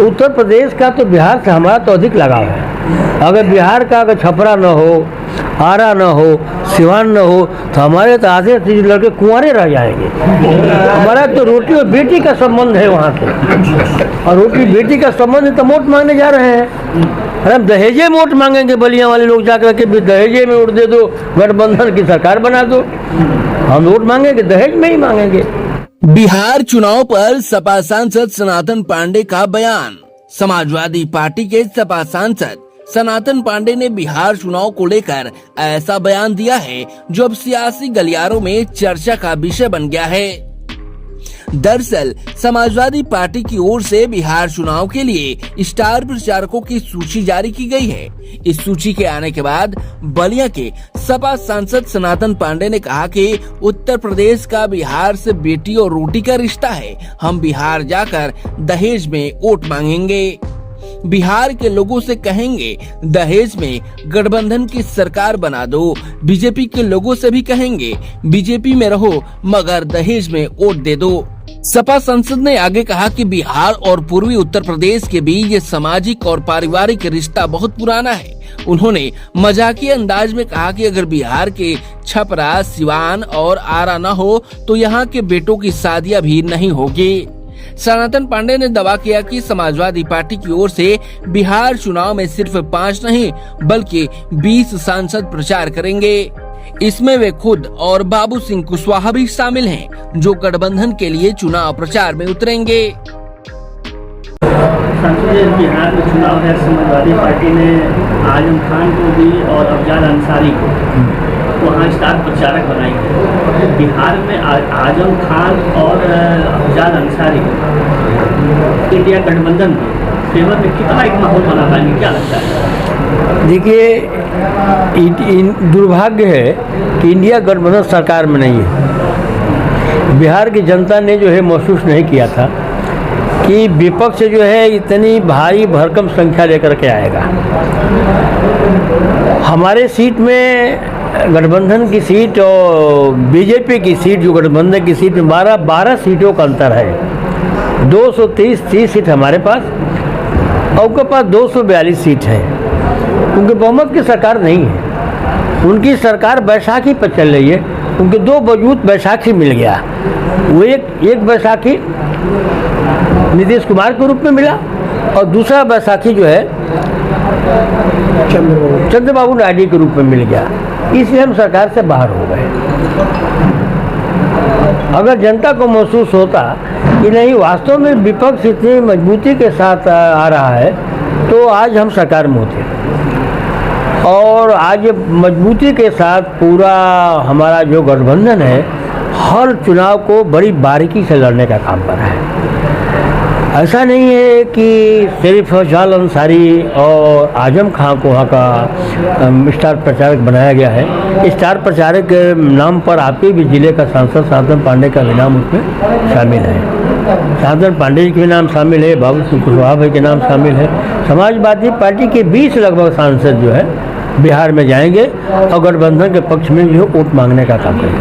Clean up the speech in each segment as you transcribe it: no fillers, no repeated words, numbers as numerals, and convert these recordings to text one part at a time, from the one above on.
उत्तर प्रदेश का तो बिहार से हमारा तो अधिक लगाव है। अगर बिहार का अगर छपरा न हो, आरा न हो, सिवान न हो, तो हमारे तो आधे से लड़के कुंवारे रह जाएंगे। हमारा तो रोटी और बेटी का संबंध है वहाँ से, और रोटी बेटी का संबंध तो वोट मांगने जा रहे हैं। अरे हम दहेजे में वोट मांगेंगे, बलिया वाले लोग जाकर के भी दहेजे में वोट दे दो, गठबंधन की सरकार बना दो। हम वोट मांगेंगे दहेज में ही मांगेंगे। बिहार चुनाव पर सपा सांसद सनातन पांडे का बयान। समाजवादी पार्टी के सपा सांसद सनातन पांडे ने बिहार चुनाव को लेकर ऐसा बयान दिया है जो अब सियासी गलियारों में चर्चा का विषय बन गया है। दरअसल समाजवादी पार्टी की ओर से बिहार चुनाव के लिए स्टार प्रचारकों की सूची जारी की गई है। इस सूची के आने के बाद बलिया के सपा सांसद सनातन पांडे ने कहा कि उत्तर प्रदेश का बिहार से बेटी और रोटी का रिश्ता है। हम बिहार जाकर दहेज में वोट मांगेंगे। बिहार के लोगों से कहेंगे दहेज में गठबंधन की सरकार बना दो। बीजेपी के लोगों से भी कहेंगे बीजेपी में रहो मगर दहेज में वोट दे दो। सपा सांसद ने आगे कहा कि बिहार और पूर्वी उत्तर प्रदेश के बीच ये सामाजिक और पारिवारिक रिश्ता बहुत पुराना है। उन्होंने मजाकिया अंदाज में कहा कि अगर बिहार के छपरा, सिवान और आरा न हो तो यहाँ के बेटों की शादियां भी नहीं होगी। सनातन पांडे ने दावा किया कि समाजवादी पार्टी की ओर से बिहार चुनाव में सिर्फ 5 नहीं बल्कि 20 सांसद प्रचार करेंगे। इसमें वे खुद और बाबू सिंह कुशवाहा भी शामिल हैं, जो गठबंधन के लिए चुनाव प्रचार में उतरेंगे। बिहार में चुनाव है, समाजवादी पार्टी ने आजम खान को भी और अफजाल अंसारी को वहाँ स्टार प्रचारक बनाई है। बिहार में आजम खान और अफजाल अंसारी इंडिया गठबंधन के फेवर में कितना एक माहौल बना पाएंगे, क्या लगता है? देखिए, दुर्भाग्य है कि इंडिया गठबंधन सरकार में नहीं है। बिहार की जनता ने जो है महसूस नहीं किया था कि विपक्ष जो है इतनी भारी भरकम संख्या लेकर के आएगा। हमारे सीट में गठबंधन की सीट और बीजेपी की सीट, जो गठबंधन की सीट में 12 सीटों का अंतर है। 230 सीट हमारे पास और उनके पास 242 सीट है। उनके बहुमत की सरकार नहीं है, उनकी सरकार बैसाखी पर चल रही है। उनके 2 मजबूत बैसाखी मिल गया। वो एक बैसाखी नीतीश कुमार के रूप में मिला और दूसरा बैसाखी जो है चंद्रबाबू नायडू के रूप में मिल गया। इसलिए हम सरकार से बाहर हो गए। अगर जनता को महसूस होता कि नहीं वास्तव में विपक्ष इतनी मजबूती के साथ आ रहा है तो आज हम सरकार में होते। और आज मजबूती के साथ पूरा हमारा जो गठबंधन है हर चुनाव को बड़ी बारीकी से लड़ने का काम कर रहा है। ऐसा नहीं है कि सिर्फ अफजाल अंसारी और आजम खान को वहाँ का स्टार प्रचारक बनाया गया है। स्टार प्रचारक के नाम पर आपके भी जिले का सांसद सनातन पांडे का भी नाम उसमें शामिल है। सनातन पांडे जी के नाम शामिल है, बाबू सिंह कुशवाहा भाई के नाम शामिल है। समाजवादी पार्टी के 20 लगभग सांसद जो है बिहार में जाएंगे और गठबंधन के पक्ष में जो वोट मांगने का काम करेंगे।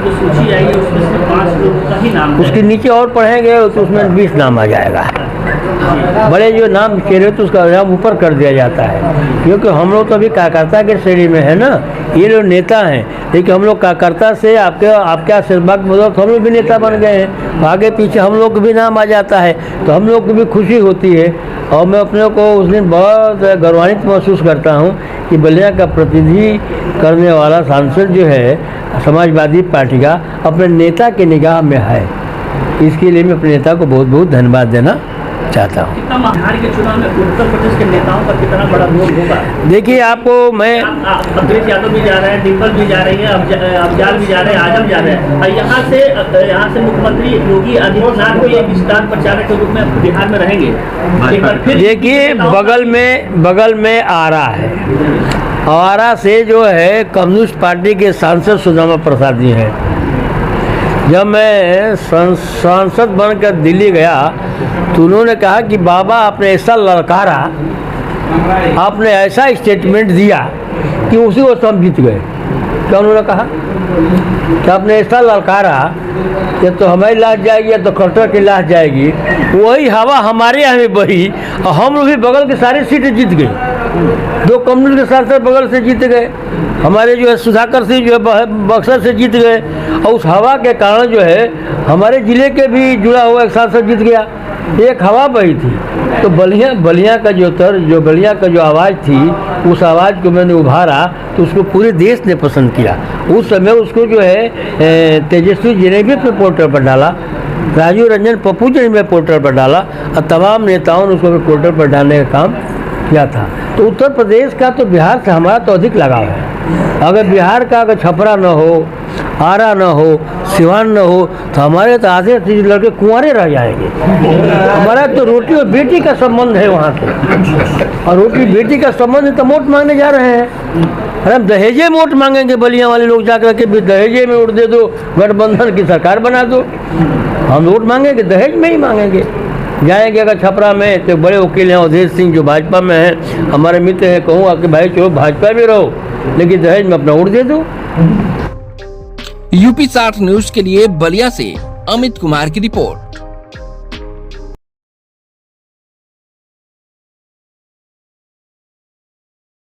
उसके नीचे और पढ़ेंगे तो उसमें 20 नाम आ जाएगा। बड़े जो नाम चेहरे तो उसका नाम ऊपर कर दिया जाता है, क्योंकि हम लोग तो अभी कार्यकर्ता के श्रेणी में है ना। ये लोग नेता हैं, लेकिन हम लोग कार्यकर्ता से आपके आशीर्वाद बदौलत हम लोग भी नेता बन गए हैं। आगे पीछे हम लोग को भी नाम आ जाता है तो हम लोग को भी खुशी होती है। और मैं अपने को उस दिन बहुत गौरवान्वित महसूस करता हूँ कि बलिया का प्रतिनिधि करने वाला सांसद जो है समाजवादी पार्टी का अपने नेता की निगाह में है। इसके लिए मैं अपने नेता को बहुत बहुत धन्यवाद देना चाहता हूँ। बिहार के चुनाव में उत्तर प्रदेश के नेताओं का कितना बड़ा रोल होगा? देखिए, आपको मैं अखिलेश यादव भी जा रहे हैं, डिम्पल भी जा रही है, अफजाल भी जा रहे हैं, आजम जा रहे हैं। और यहाँ से मुख्यमंत्री योगी आदित्यनाथ भी एक स्टार प्रचारक के रूप में बिहार में रहेंगे। देखिए, बगल में आरा है। आरा से जो है कम्युनिस्ट पार्टी के सांसद सुदामा प्रसाद जी हैं। जब मैं सांसद बनकर दिल्ली गया तो उन्होंने कहा कि बाबा आपने ऐसा ललकारा, आपने ऐसा स्टेटमेंट दिया कि उसी को हम जीत गए। क्या उन्होंने कहा? कि आपने ऐसा ललकारा कि तो हमारी लाश जाएगी या तो कलेक्टर की लाश जाएगी, वही हवा हमारे यहाँ भी बही और हम लोग भी बगल की सारी सीटें जीत गई। 2 कम्युनिस्ट के सांसद बगल से जीत गए, हमारे जो है सुधाकर सिंह जो है बक्सर से जीत गए, और उस हवा के कारण जो है हमारे ज़िले के भी जुड़ा हुआ एक सांसद जीत गया। एक हवा बही थी, तो बलिया का जो आवाज़ थी, उस आवाज़ को मैंने उभारा तो उसको पूरे देश ने पसंद किया। उस समय उसको जो है तेजस्वी जी ने भी अपने पोर्टल पर डाला, राजीव रंजन पप्पू जी ने भी पोर्टल पर डाला, और तमाम नेताओं ने उसको पोर्टल पर डालने का काम किया था। तो उत्तर प्रदेश का तो बिहार से हमारा तो अधिक लगाव है। अगर बिहार का अगर छपरा न हो, आरा न हो, सिवान न हो, तो हमारे तो आधे लड़के कुंवारे रह जाएंगे। हमारा तो रोटी और बेटी का संबंध है वहाँ से, और रोटी बेटी का संबंध तो वोट मांगने जा रहे हैं। अरे हम दहेजे में वोट मांगेंगे, बलिया वाले लोग जाकर के भी दहेजे में वोट दे दो, गठबंधन की सरकार बना दो। हम वोट मांगेंगे दहेज में ही मांगेंगे। जाएंगे अगर छपरा में तो बड़े वकील हैं अवधेश सिंह जो भाजपा में हैं, हमारे मित्र हैं, कहूँगा कि भाई चलो भाजपा में रहो, लेकिन दहेज में अपना वोट दे दो। यूपी 60 न्यूज के लिए बलिया से अमित कुमार की रिपोर्ट।